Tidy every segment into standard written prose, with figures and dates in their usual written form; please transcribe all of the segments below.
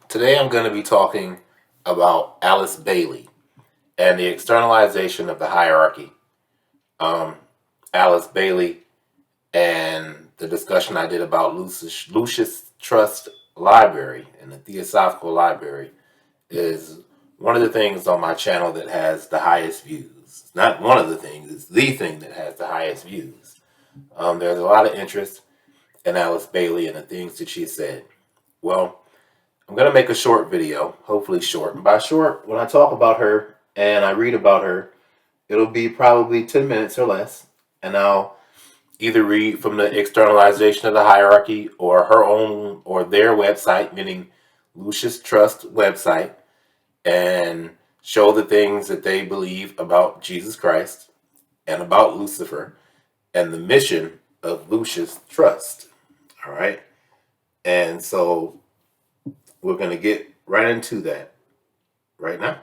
Today I'm going to be talking about Alice Bailey and the externalization of the hierarchy. Um, Alice Bailey and the discussion I did about Lucis Trust Library and the Theosophical Library is one of the things on my channel that has the highest views. It's not one of the things, it's the thing that has the highest views. There's a lot of interest in Alice Bailey and the things that she said. Well, I'm going to make a short video, hopefully short. And by short, when I talk about her and I read about her, it'll be probably 10 minutes or less. And I'll either read from the externalization of the hierarchy or her own or their website, meaning Lucis Trust website, and show the things that they believe about Jesus Christ and about Lucifer and the mission of Lucis Trust. All right. And so we're going to get right into that right now.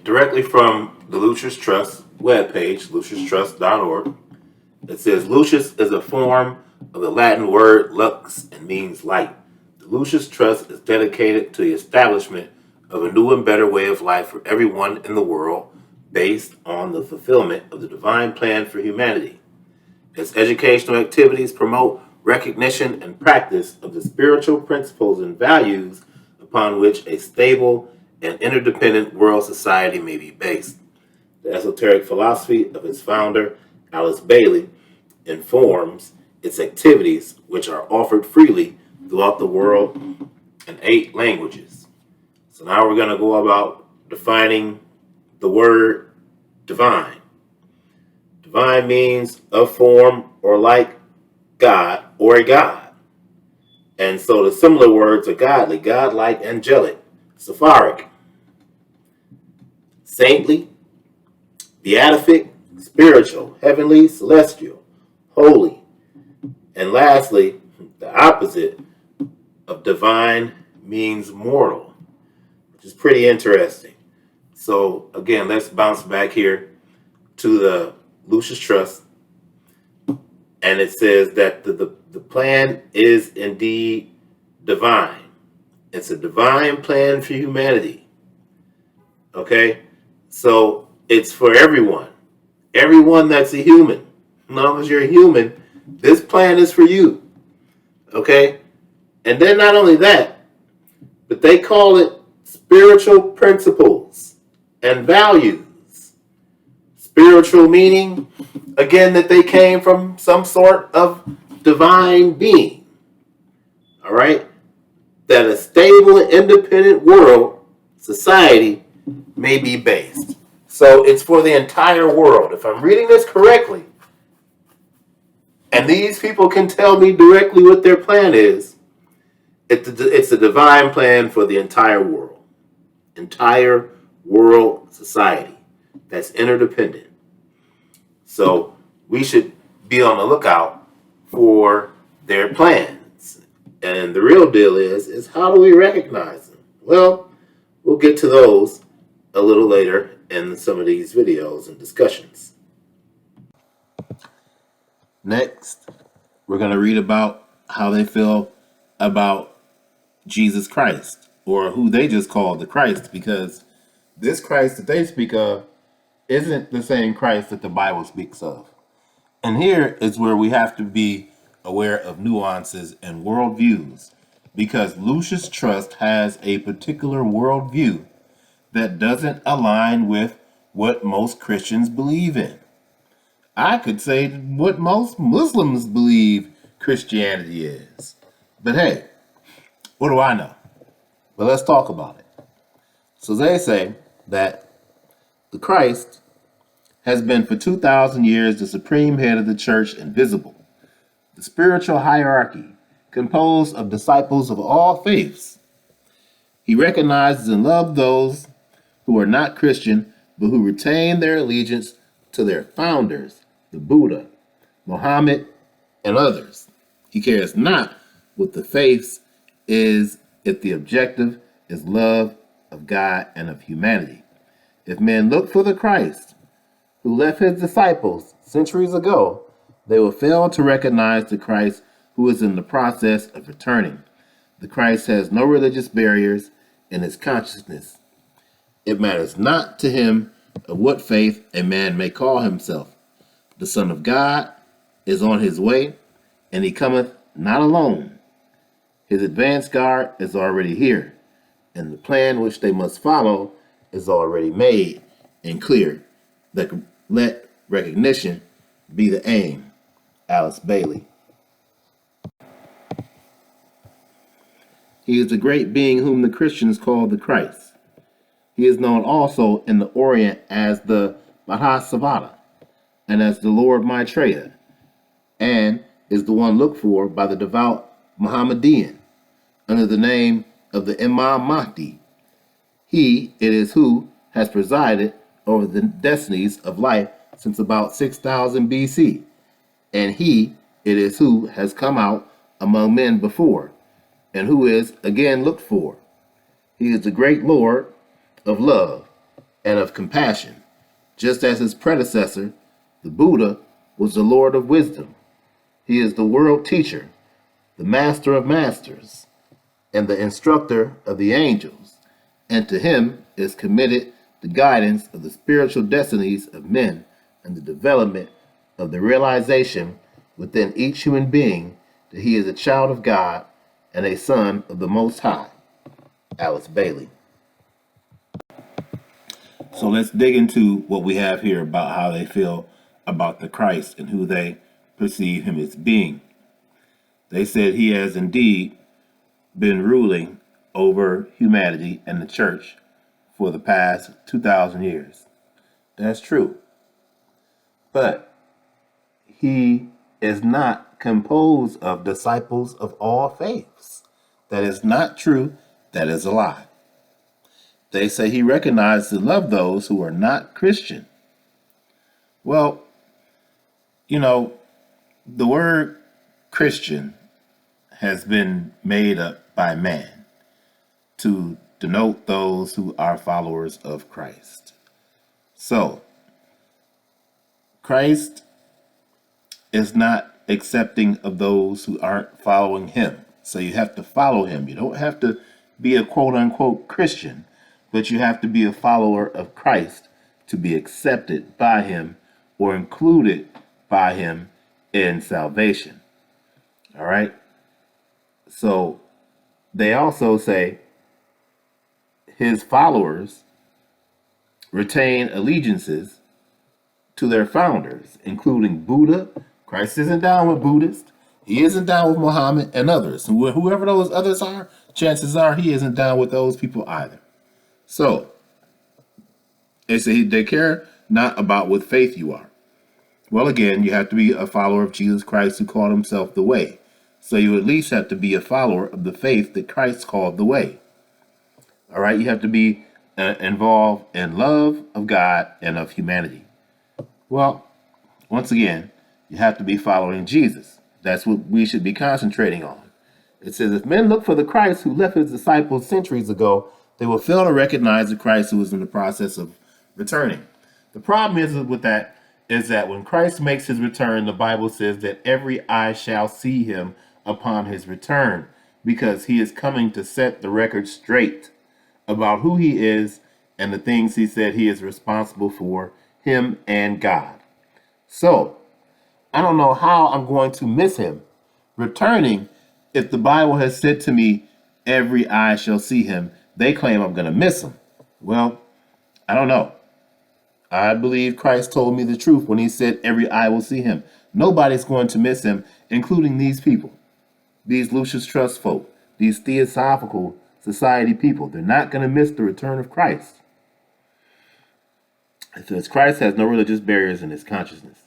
Directly from the Lucis Trust webpage, lucistrust.org, it says Lucis is a form of the Latin word lux and means light. The Lucis Trust is dedicated to the establishment of a new and better way of life for everyone in the world based on the fulfillment of the divine plan for humanity. Its educational activities promote recognition and practice of the spiritual principles and values upon which a stable and interdependent world society may be based. The esoteric philosophy of its founder, Alice Bailey, informs its activities, which are offered freely throughout the world in 8 languages. So now we're going to go about defining the word divine. Divine means of form or like God or a God. And so the similar words are godly, godlike, angelic, sophoric, saintly, beatific, spiritual, heavenly, celestial, holy. And lastly, the opposite of divine means mortal, which is pretty interesting. So again, let's bounce back here to the Lucis Trust. And it says that the plan is indeed divine. It's a divine plan for humanity. Okay? So it's for everyone. Everyone that's a human. As long as you're a human, this plan is for you. Okay? And then not only that, but they call it spiritual principles and values. Spiritual meaning, again, that they came from some sort of divine being. All right? That a stable and independent world, society, may be based. So it's for the entire world. If I'm reading this correctly, and these people can tell me directly what their plan is, it's a divine plan for the entire world. Entire world society that's interdependent. So we should be on the lookout for their plans. And the real deal is how do we recognize them? Well, we'll get to those a little later in some of these videos and discussions. Next, we're going to read about how they feel about Jesus Christ, or who they just call the Christ, because this Christ that they speak of isn't the same Christ that the Bible speaks of. And here is where we have to be aware of nuances and worldviews, because Lucis Trust has a particular worldview that doesn't align with what most Christians believe in. I could say what most Muslims believe Christianity is. But hey, what do I know? But let's talk about it. So they say that the Christ has been for 2,000 years the supreme head of the church and visible. The spiritual hierarchy, composed of disciples of all faiths. He recognizes and loves those who are not Christian, but who retain their allegiance to their founders, the Buddha, Muhammad, and others. He cares not what the faiths is if the objective is love of God and of humanity. If men look for the Christ who left his disciples centuries ago, they will fail to recognize the Christ who is in the process of returning. The Christ has no religious barriers in his consciousness. It matters not to him of what faith a man may call himself. The Son of God is on his way, and he cometh not alone. His advance guard is already here, and the plan which they must follow is already made and clear. Let recognition be the aim. Alice Bailey. He is the great being whom the Christians call the Christ. He is known also in the Orient as the Mahasavata and as the Lord Maitreya, and is the one looked for by the devout Mohammedan under the name of the Imam Mahdi. He it is who has presided over the destinies of life since about 6000 BC, and he it is who has come out among men before, and who is again looked for. He is the great Lord of love and of compassion, just as his predecessor, the Buddha, was the Lord of wisdom. He is the world teacher, the master of masters, and the instructor of the angels, and to him is committed the guidance of the spiritual destinies of men and the development of the realization within each human being that he is a child of God and a son of the Most High. Alice Bailey. So let's dig into what we have here about how they feel about the Christ and who they perceive him as being. They said he has indeed been ruling over humanity and the church for the past 2,000 years. That's true. But he is not composed of disciples of all faiths. That is not true. That is a lie. They say he recognizes and loves those who are not Christian. Well, the word Christian has been made up by man to denote those who are followers of Christ. So, Christ is not accepting of those who aren't following him. So you have to follow him. You don't have to be a quote unquote Christian, but you have to be a follower of Christ to be accepted by him or included by him in salvation. All right? So they also say his followers retain allegiances to their founders, including Buddha. Christ isn't down with Buddhists. He isn't down with Muhammad and others. Whoever those others are, chances are he isn't down with those people either. So, they say they care not about what faith you are. Well, again, you have to be a follower of Jesus Christ who called himself the way. So you at least have to be a follower of the faith that Christ called the way. All right, you have to be involved in love of God and of humanity. Well, once again, you have to be following Jesus. That's what we should be concentrating on. It says, if men look for the Christ who left his disciples centuries ago, they will fail to recognize the Christ who is in the process of returning. The problem with that is that when Christ makes his return, the Bible says that every eye shall see him upon his return, because he is coming to set the record straight about who he is and the things he said he is responsible for, him and God. So, I don't know how I'm going to miss him returning if the Bible has said to me, every eye shall see him. They claim I'm going to miss him. Well, I don't know. I believe Christ told me the truth when he said every eye will see him. Nobody's going to miss him, including these people, these Lucis Trust folk, these Theosophical Society people. They're not going to miss the return of Christ. It says Christ has no religious barriers in his consciousness.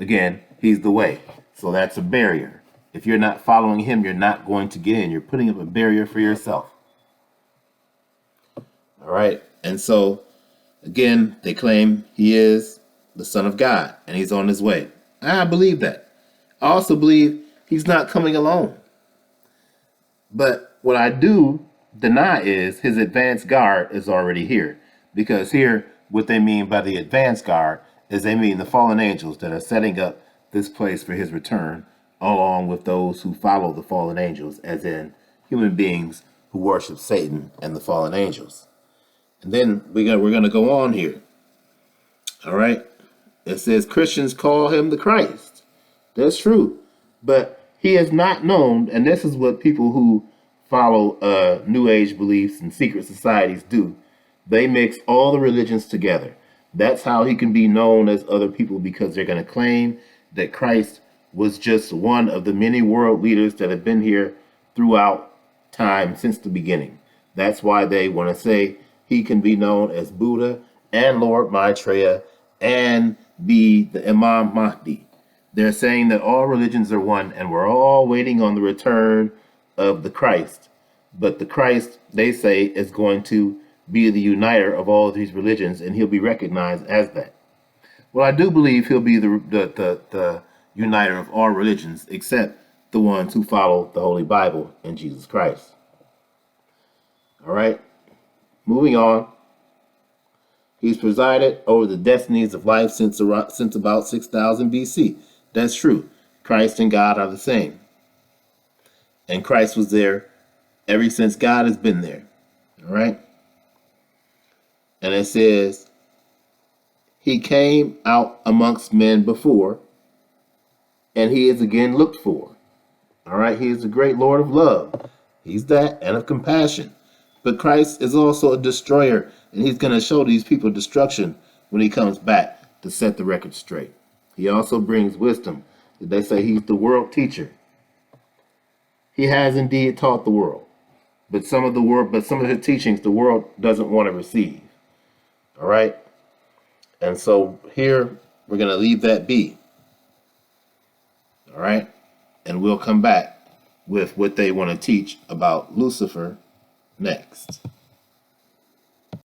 Again, he's the way. So that's a barrier. If you're not following him, you're not going to get in. You're putting up a barrier for yourself. All right. And so, again, they claim he is the Son of God and he's on his way. I believe that. I also believe he's not coming alone. But what I do deny is his advance guard is already here. Because here, what they mean by the advance guard is they mean the fallen angels that are setting up this place for his return, along with those who follow the fallen angels, as in human beings who worship Satan and the fallen angels. And then we're gonna go on here. All right. It says Christians call him the Christ. That's true. But he is not known, and this is what people who follow New Age beliefs and secret societies do. They mix all the religions together. That's how he can be known as other people, because they're going to claim that Christ was just one of the many world leaders that have been here throughout time since the beginning. That's why they want to say he can be known as Buddha and Lord Maitreya and be the Imam Mahdi. They're saying that all religions are one, and we're all waiting on the return of the Christ. But the Christ, they say, is going to be the uniter of all of these religions, and he'll be recognized as that. Well, I do believe he'll be the uniter of all religions, except the ones who follow the Holy Bible and Jesus Christ. All right, moving on. He's presided over the destinies of life since about 6000 BC. That's true. Christ and God are the same. And Christ was there ever since God has been there. All right? And it says, he came out amongst men before, and he is again looked for. All right? He is the great Lord of love. He's that, and of compassion. But Christ is also a destroyer, and he's going to show these people destruction when he comes back to set the record straight. He also brings wisdom. They say he's the world teacher. He has indeed taught the world, but some of his teachings the world doesn't want to receive. All right? And so here we're going to leave that be. All right? And we'll come back with what they want to teach about Lucifer next.